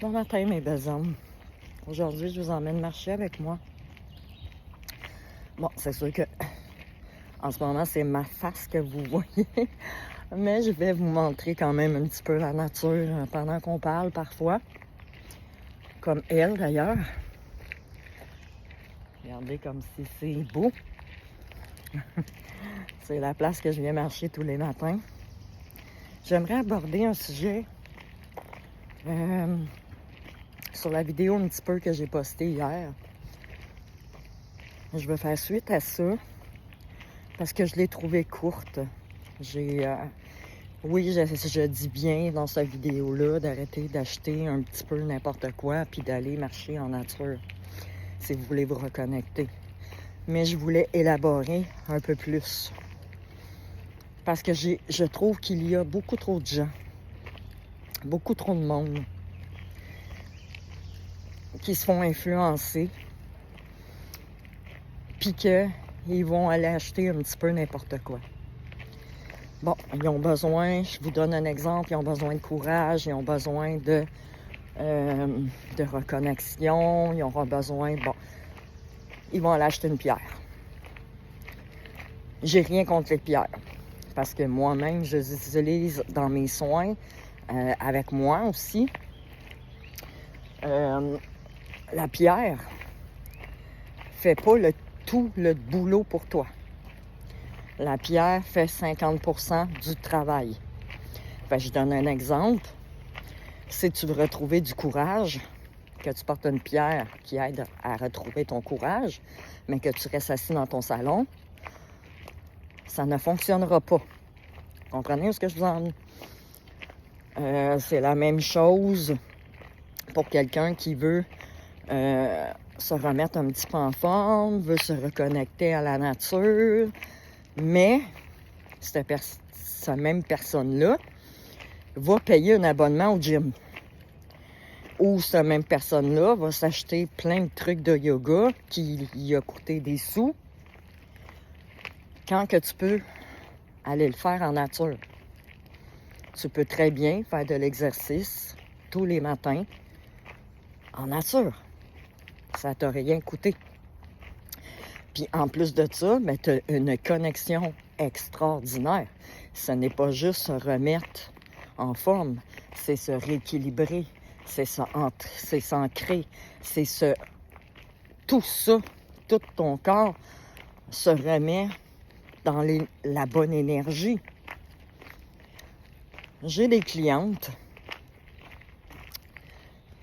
Bon matin, mes belles âmes. Aujourd'hui, je vous emmène marcher avec moi. Bon, c'est sûr que en ce moment, c'est ma face que vous voyez. Mais je vais vous montrer quand même un petit peu la nature pendant qu'on parle parfois. Comme elle, d'ailleurs. Regardez comme si c'est beau. C'est la place que je viens marcher tous les matins. J'aimerais aborder un sujet sur la vidéo un petit peu que j'ai postée hier. Je vais faire suite à ça parce que je l'ai trouvée courte. Oui, je dis bien dans cette vidéo-là d'arrêter d'acheter un petit peu n'importe quoi puis d'aller marcher en nature si vous voulez vous reconnecter. Mais je voulais élaborer un peu plus parce que je trouve qu'il y a beaucoup trop de gens, beaucoup trop de monde qui se font influencer puis qu'ils vont aller acheter un petit peu n'importe quoi. Bon, ils ont besoin, je vous donne un exemple, ils ont besoin de courage, ils ont besoin de reconnexion, ils auront besoin, ils vont aller acheter une pierre. J'ai rien contre les pierres, parce que moi-même, je les utilise dans mes soins, avec moi aussi. La pierre fait pas tout le boulot pour toi. La pierre fait 50% du travail. Je donne un exemple. Si tu veux retrouver du courage, que tu portes une pierre qui aide à retrouver ton courage, mais que tu restes assis dans ton salon, ça ne fonctionnera pas. Comprenez ce que je vous en dis? C'est la même chose pour quelqu'un qui veut se remettre un petit peu en forme, veut se reconnecter à la nature, mais cette même personne-là va payer un abonnement au gym. Ou cette même personne-là va s'acheter plein de trucs de yoga qui lui a coûté des sous, quand que tu peux aller le faire en nature. Tu peux très bien faire de l'exercice tous les matins en nature. Ça t'a rien coûté. Puis en plus de ça, tu as une connexion extraordinaire. Ce n'est pas juste se remettre en forme, c'est se rééquilibrer, c'est s'ancrer, c'est tout ça, tout ton corps se remet dans la bonne énergie. J'ai des clientes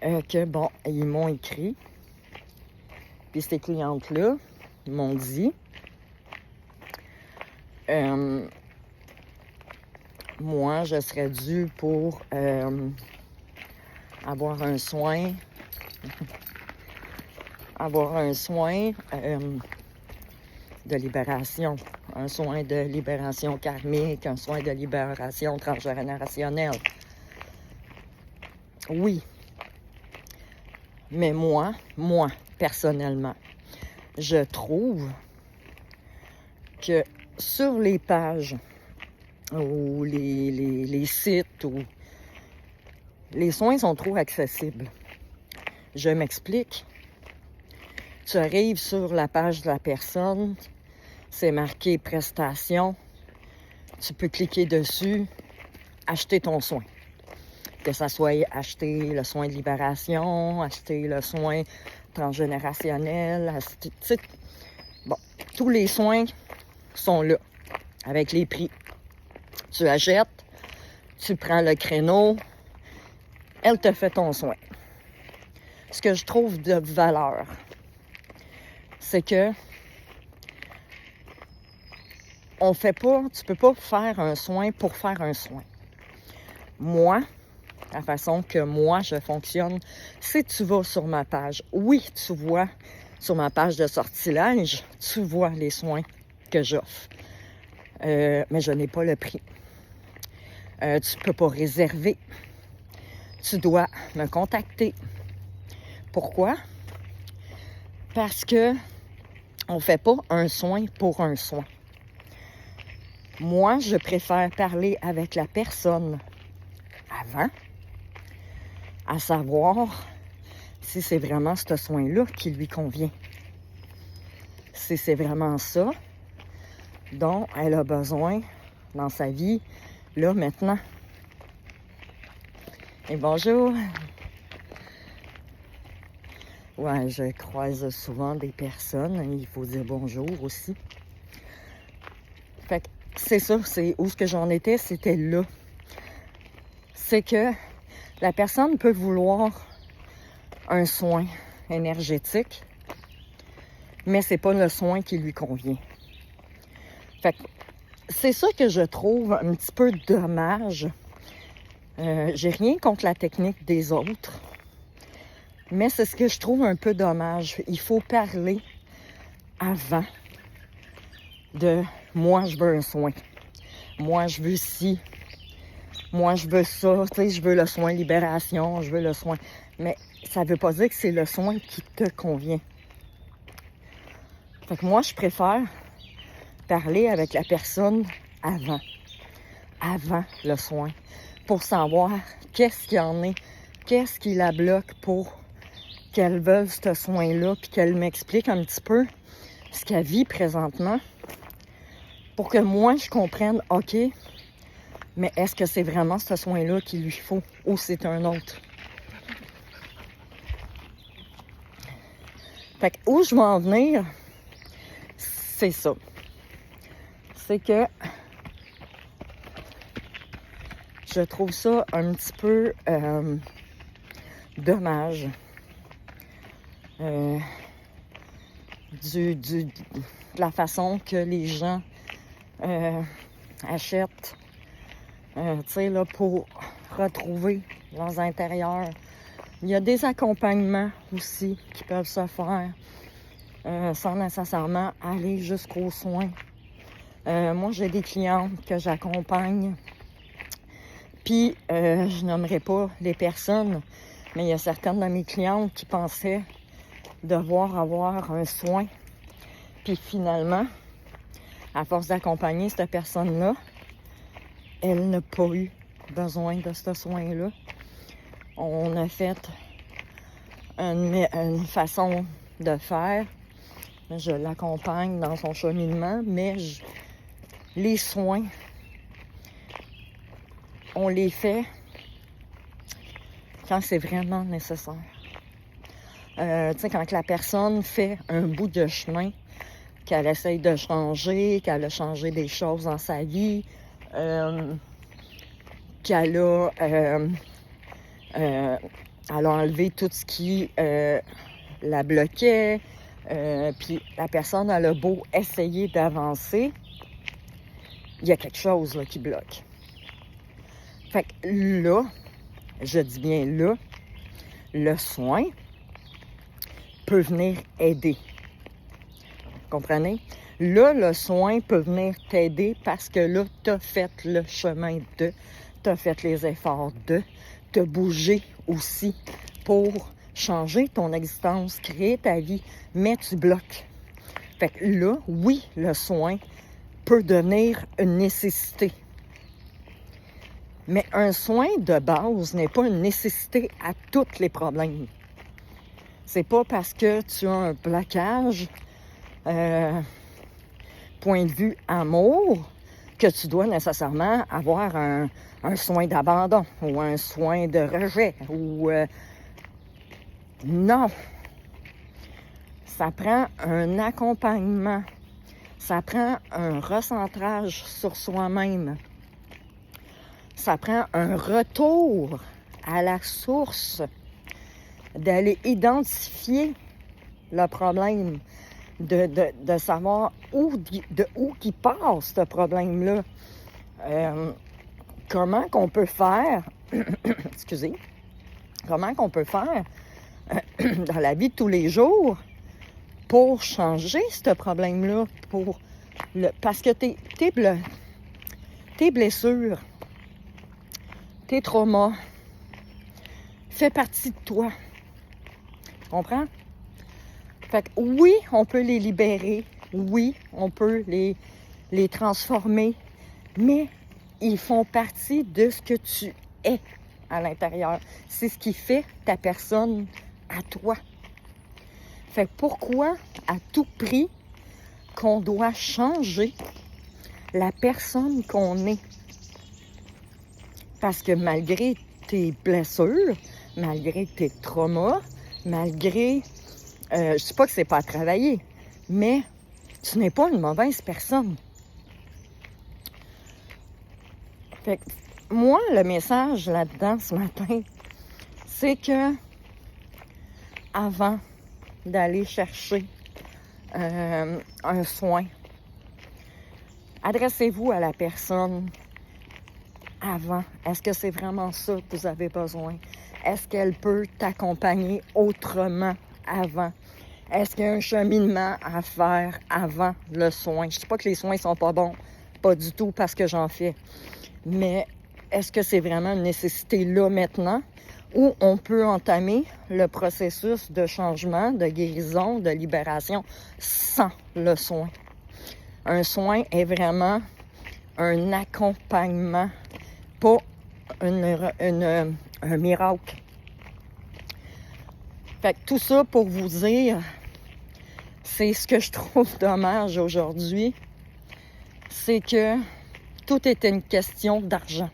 ils m'ont écrit, puis ces clientes-là m'ont dit moi, je serais due pour avoir un soin de libération, un soin de libération karmique, un soin de libération transgénérationnelle. Oui. Mais moi, personnellement, je trouve que sur les pages ou les sites où les soins sont trop accessibles. Je m'explique. Tu arrives sur la page de la personne, c'est marqué prestations, tu peux cliquer dessus, acheter ton soin. Que ça soit acheter le soin de libération, acheter le soin transgénérationnel, tous les soins sont là, avec les prix. Tu achètes, tu prends le créneau, elle te fait ton soin. Ce que je trouve de valeur, c'est que tu peux pas faire un soin pour faire un soin. Moi, la façon que moi je fonctionne, si tu vas sur ma page, oui, tu vois sur ma page de sortilège, tu vois les soins que j'offre. Mais je n'ai pas le prix. Tu peux pas réserver. Tu dois me contacter. Pourquoi? Parce que on fait pas un soin pour un soin. Moi, je préfère parler avec la personne avant à savoir si c'est vraiment ce soin-là qui lui convient. Si c'est vraiment ça dont elle a besoin dans sa vie, là, maintenant. Et bonjour! Ouais, je croise souvent des personnes, il faut dire bonjour aussi. Fait que c'est ça, c'est où ce que j'en étais, c'était là. C'est que la personne peut vouloir un soin énergétique, mais c'est pas le soin qui lui convient. Fait que c'est ça que je trouve un petit peu dommage. J'ai rien contre la technique des autres, mais c'est ce que je trouve un peu dommage. Il faut parler avant de « moi, je veux un soin ». Moi, je veux ci. Moi, je veux ça. Tu sais, je veux le soin libération. Je veux le soin. Mais ça ne veut pas dire que c'est le soin qui te convient. Fait que moi, je préfère parler avec la personne avant le soin, pour savoir qu'est-ce qu'il y en est, qu'est-ce qui la bloque pour qu'elle veuille ce soin-là, puis qu'elle m'explique un petit peu ce qu'elle vit présentement, pour que moi, je comprenne, OK, mais est-ce que c'est vraiment ce soin-là qu'il lui faut, ou c'est un autre? Fait que où je veux en venir, c'est ça. C'est que je trouve ça un petit peu dommage. De la façon que les gens achètent, tu sais, là, pour retrouver leurs intérieurs. Il y a des accompagnements aussi qui peuvent se faire sans nécessairement aller jusqu'aux soins. Moi, j'ai des clientes que j'accompagne, puis je nommerai pas les personnes, mais il y a certaines de mes clientes qui pensaient devoir avoir un soin. Puis finalement, à force d'accompagner cette personne-là, elle n'a pas eu besoin de ce soin-là. On a fait une façon de faire. Je l'accompagne dans son cheminement, mais les soins, on les fait quand c'est vraiment nécessaire. Tu sais, quand la personne fait un bout de chemin, qu'elle essaye de changer, qu'elle a changé des choses dans sa vie, qu'elle a, elle a enlevé tout ce qui la bloquait, puis la personne, elle a beau essayer d'avancer, il y a quelque chose là, qui bloque. Fait que là, je dis bien là, le soin peut venir aider. Comprenez? Là, le soin peut venir t'aider parce que là, tu as fait le chemin de, tu as fait les efforts de, te bouger aussi pour changer ton existence, créer ta vie, mais tu bloques. Fait que là, oui, le soin peut devenir une nécessité. Mais un soin de base n'est pas une nécessité à tous les problèmes. C'est pas parce que tu as un blocage, point de vue amour, que tu dois nécessairement avoir un soin d'abandon ou un soin de rejet. Ou non. Ça prend un accompagnement. Ça prend un recentrage sur soi-même. Ça prend un retour à la source, d'aller identifier le problème, de savoir de où qui passe ce problème-là. Comment qu'on peut faire, excusez, comment qu'on peut faire dans la vie de tous les jours pour changer ce problème-là, parce que tes blessures, tes traumas, fait partie de toi. Tu comprends? Fait que oui, on peut les libérer. Oui, on peut les transformer. Mais ils font partie de ce que tu es à l'intérieur. C'est ce qui fait ta personne à toi. Fait que pourquoi, à tout prix, qu'on doit changer la personne qu'on est? Parce que malgré tes blessures, malgré tes traumas, malgré... je ne dis pas que c'est pas à travailler, mais tu n'es pas une mauvaise personne. Fait que moi, le message là-dedans ce matin, c'est que avant d'aller chercher un soin, adressez-vous à la personne avant. Est-ce que c'est vraiment ça que vous avez besoin? Est-ce qu'elle peut t'accompagner autrement avant? Est-ce qu'il y a un cheminement à faire avant le soin? Je ne dis pas que les soins ne sont pas bons, pas du tout parce que j'en fais. Mais est-ce que c'est vraiment une nécessité là maintenant ou on peut entamer le processus de changement, de guérison, de libération sans le soin? Un soin est vraiment un accompagnement, pas un miracle. Fait que tout ça pour vous dire, c'est ce que je trouve dommage aujourd'hui, c'est que tout est une question d'argent.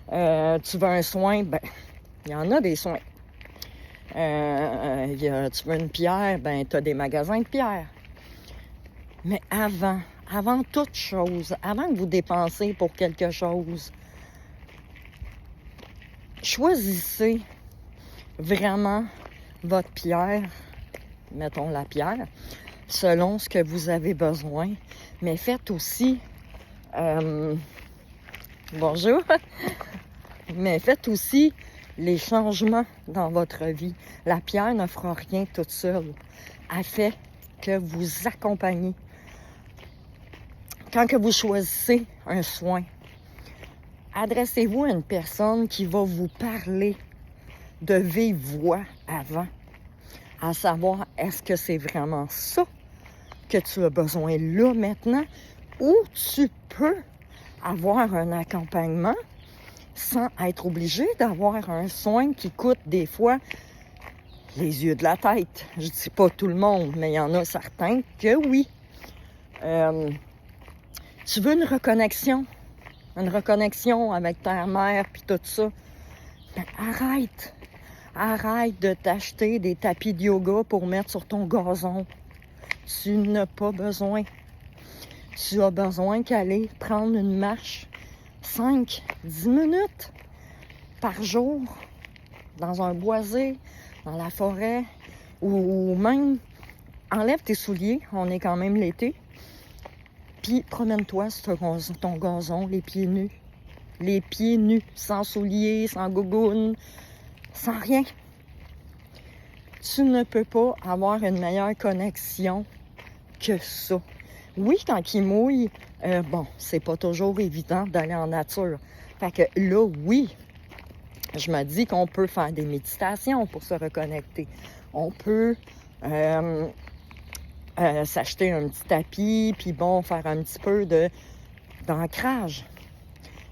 Tu veux un soin, ben, il y en a des soins. Tu veux une pierre, ben, tu as des magasins de pierres. Mais avant toute chose, avant que vous dépensez pour quelque chose, choisissez vraiment votre pierre, mettons la pierre, selon ce que vous avez besoin. Mais faites aussi, bonjour, mais faites aussi les changements dans votre vie. La pierre ne fera rien toute seule. Elle fait que vous accompagnez. Quand que vous choisissez un soin, adressez-vous à une personne qui va vous parler de vive voix avant, à savoir, est-ce que c'est vraiment ça que tu as besoin là maintenant, ou tu peux avoir un accompagnement sans être obligé d'avoir un soin qui coûte des fois les yeux de la tête. Je dis pas tout le monde, mais il y en a certains que oui. Tu veux une reconnexion avec ta mère puis tout ça, ben arrête de t'acheter des tapis de yoga pour mettre sur ton gazon. Tu n'as pas besoin. Tu as besoin qu'aller prendre une marche 5-10 minutes par jour dans un boisé, dans la forêt, ou même enlève tes souliers, on est quand même l'été, puis promène-toi sur ton gazon, les pieds nus, sans souliers, sans gougounes, sans rien. Tu ne peux pas avoir une meilleure connexion que ça. Oui, quand il mouille, c'est pas toujours évident d'aller en nature. Fait que là, oui, je me dis qu'on peut faire des méditations pour se reconnecter. On peut s'acheter un petit tapis, puis faire un petit peu d'ancrage.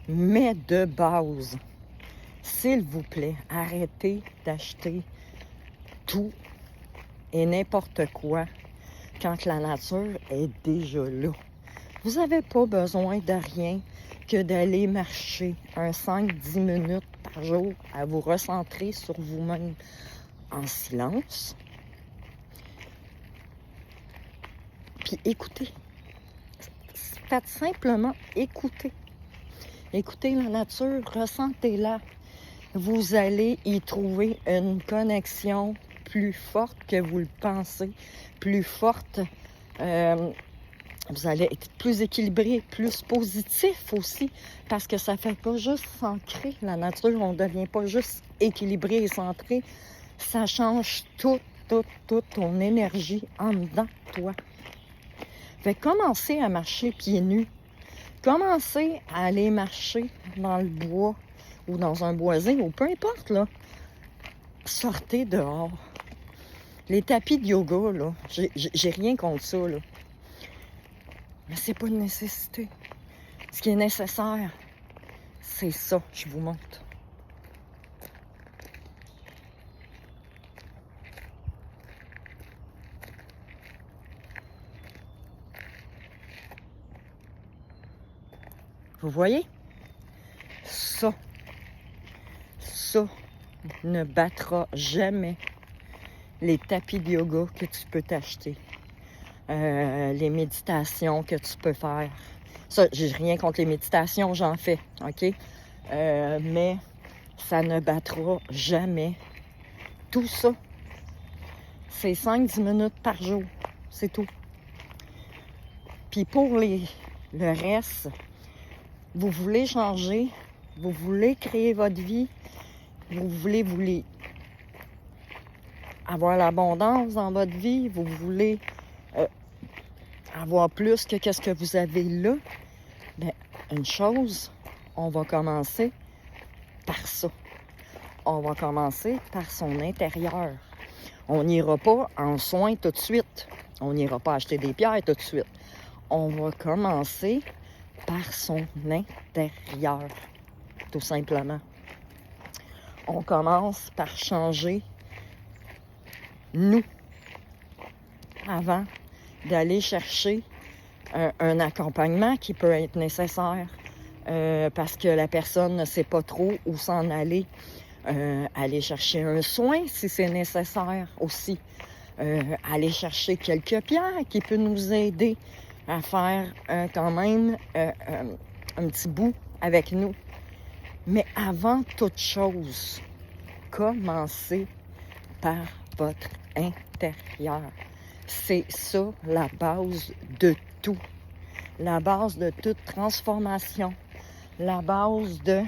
Mais de base, s'il vous plaît, arrêtez d'acheter tout et n'importe quoi quand la nature est déjà là. Vous n'avez pas besoin de rien que d'aller marcher un 5-10 minutes par jour à vous recentrer sur vous-même en silence. Puis écoutez. Faites simplement écouter. Écoutez la nature, ressentez-la. Vous allez y trouver une connexion plus forte que vous le pensez, plus forte. Vous allez être plus équilibré, plus positif aussi, parce que ça ne fait pas juste s'ancrer la nature, on ne devient pas juste équilibré et centré, ça change toute ton énergie en dedans de toi. Fait que commencez à marcher pieds nus, commencez à aller marcher dans le bois ou dans un boisé, ou peu importe, là. Sortez dehors. Les tapis de yoga, là, j'ai rien contre ça, là. Mais c'est pas une nécessité. Ce qui est nécessaire, c'est ça, je vous montre. Vous voyez? Ça ne battra jamais les tapis de yoga que tu peux t'acheter. Les méditations que tu peux faire. Ça, j'ai rien contre les méditations, j'en fais, OK? Mais ça ne battra jamais tout ça. C'est 5-10 minutes par jour, c'est tout. Puis pour le reste, vous voulez changer, vous voulez créer votre vie, vous voulez avoir l'abondance dans votre vie, vous voulez avoir plus que qu'est-ce que vous avez là, bien, une chose, on va commencer par ça. On va commencer par son intérieur. On n'ira pas en soins tout de suite. On n'ira pas acheter des pierres tout de suite. On va commencer par son intérieur, tout simplement. On commence par changer nous avant d'aller chercher un accompagnement qui peut être nécessaire parce que la personne ne sait pas trop où s'en aller. Aller chercher un soin si c'est nécessaire aussi. Aller chercher quelques pierres qui peuvent nous aider à faire quand même un petit bout avec nous. Mais avant toute chose, commencez par votre intérieur. C'est ça la base de tout. La base de toute transformation. La base de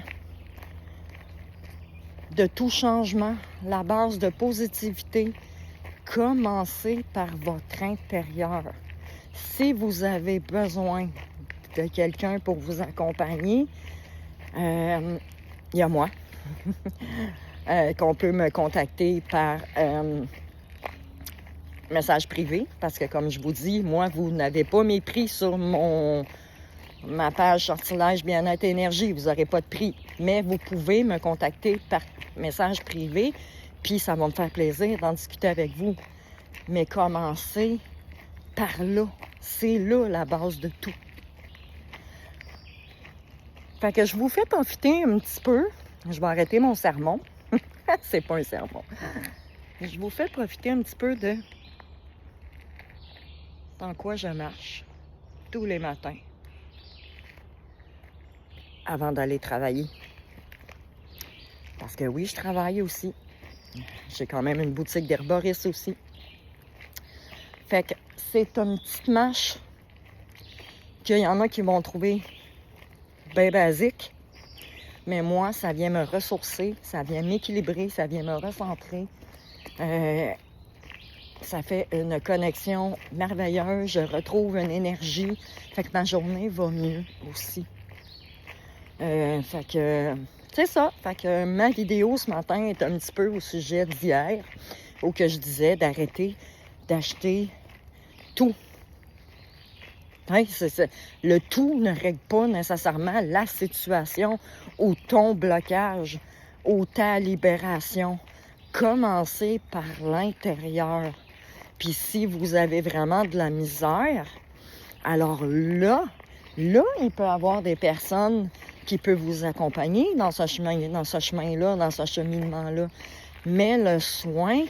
tout changement. La base de positivité. Commencez par votre intérieur. Si vous avez besoin de quelqu'un pour vous accompagner, il y a moi. Qu'on peut me contacter par message privé, parce que comme je vous dis, moi, vous n'avez pas mes prix sur ma page Sortilège Bien-être Énergie, vous n'aurez pas de prix, mais vous pouvez me contacter par message privé, puis ça va me faire plaisir d'en discuter avec vous. Mais commencez par là, c'est là la base de tout. Fait que je vous fais profiter un petit peu, je vais arrêter mon sermon. C'est pas un sermon. Je vous fais profiter un petit peu de dans quoi je marche tous les matins avant d'aller travailler. Parce que oui, je travaille aussi. J'ai quand même une boutique d'herboriste aussi. Fait que c'est une petite marche qu'il y en a qui vont trouver bien basique. Mais moi, ça vient me ressourcer, ça vient m'équilibrer, ça vient me recentrer. Ça fait une connexion merveilleuse. Je retrouve une énergie. Fait que ma journée va mieux aussi. Fait que c'est ça. Fait que ma vidéo ce matin est un petit peu au sujet d'hier, où que je disais d'arrêter d'acheter tout. Hein, le tout ne règle pas nécessairement la situation ou ton blocage ou ta libération. Commencez par l'intérieur. Puis si vous avez vraiment de la misère, alors là, il peut y avoir des personnes qui peuvent vous accompagner dans ce chemin-là, dans ce cheminement-là. Mais le soin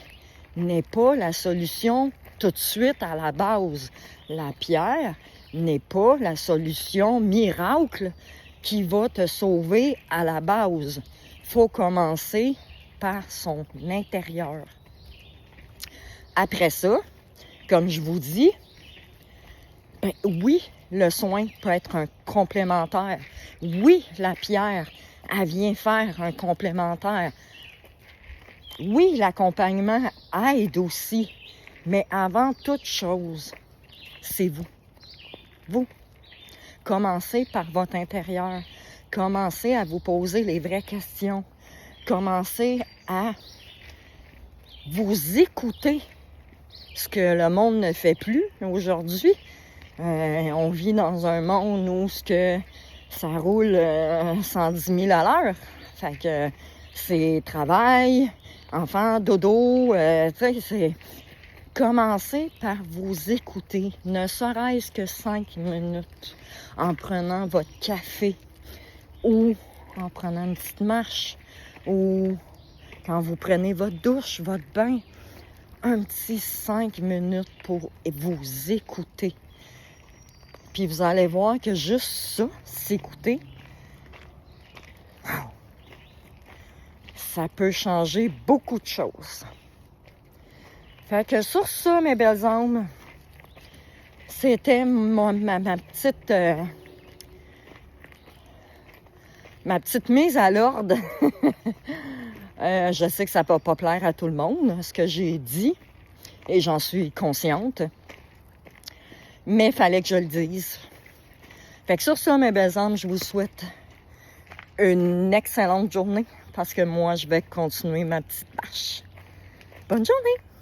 n'est pas la solution tout de suite à la base. La pierre n'est pas la solution miracle qui va te sauver à la base. Il faut commencer par son intérieur. Après ça, comme je vous dis, ben oui, le soin peut être un complémentaire. Oui, la pierre, elle vient faire un complémentaire. Oui, l'accompagnement aide aussi. Mais avant toute chose, c'est vous. Vous. Commencez par votre intérieur. Commencez à vous poser les vraies questions. Commencez à vous écouter. Ce que le monde ne fait plus aujourd'hui. On vit dans un monde où ça roule 110 000 à l'heure. Fait que c'est travail, enfant, dodo, tu sais, c'est... Commencez par vous écouter, ne serait-ce que 5 minutes, en prenant votre café, ou en prenant une petite marche, ou quand vous prenez votre douche, votre bain, un petit 5 minutes pour vous écouter. Puis vous allez voir que juste ça, s'écouter, wow, ça peut changer beaucoup de choses. Fait que sur ça, mes belles âmes, c'était ma petite mise à l'ordre. Je sais que ça ne va pas plaire à tout le monde, ce que j'ai dit, et j'en suis consciente. Mais il fallait que je le dise. Fait que sur ça, mes belles âmes, je vous souhaite une excellente journée, parce que moi, je vais continuer ma petite marche. Bonne journée!